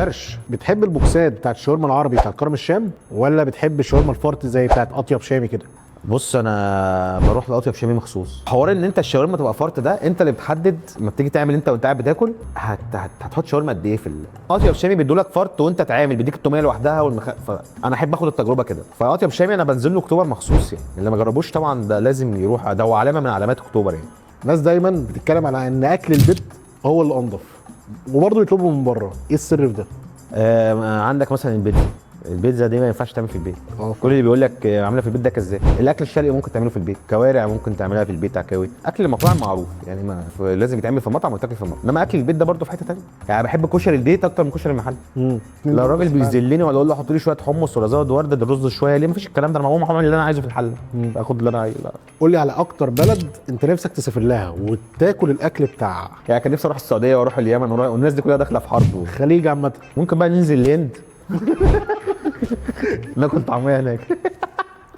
درش، بتحب البوكسات بتاعت الشاورما العربي بتاعت كرم الشام ولا بتحب الشاورما الفرط زي بتاعت اطيب شامي كده؟ بص انا بروح لاطيب شامي مخصوص. حوار ان انت الشاورما تبقى فرط ده انت اللي بتحدد لما بتيجي تعمل انت وانت قاعد بتاكل هتحط شاورما قد ايه في اطيب شامي بيدولك فرط وانت تعامل بيديك التوميه لوحدها فانا احب اخد التجربه كده. فاطيب شامي انا بنزل له اكتوبر مخصوص يعني، اللي ما جربوش طبعا ده لازم يروح، ده هو علامه من علامات اكتوبر يعني. الناس دايما بتتكلم على ان اكل البيت هو اللي انضف وبرضه يطلبوا من بره، ايه السر في ده؟ عندك مثلا البيتزا. البيتزا دي ما ينفعش تعمل في البيت. كل اللي بيقول لك عاملها في البيت ده كذاب. الاكل الشرقي ممكن تعمله في البيت، كوارع ممكن تعملها في البيت، عكاوي، اكل المطاعم معروف يعني ما لازم يتعمل في المطعم ويتاكل في المطعم، انما اكل البيت ده برضه في حته ثانيه يعني. بحب كشري البيت اكتر من كشري المحل. لو الراجل بيذلني ولا اقول له حط لي شويه حمص ولا زود ورده الرز شويه، ليه؟ مفيش الكلام ده، انا هقوم اعمل اللي انا عايزه في الحله، اخد اللي انا عايزه. لا قول لي على اكتر بلد انت نفسك تسافر لها وتاكل الاكل بتاعها. يعني كان نفسي اروح السعوديه واروح اليمن والناس دي كلها داخله في حرب الخليج عامه. ممكن بقى ننزل الهند ناكل طعميه هناك.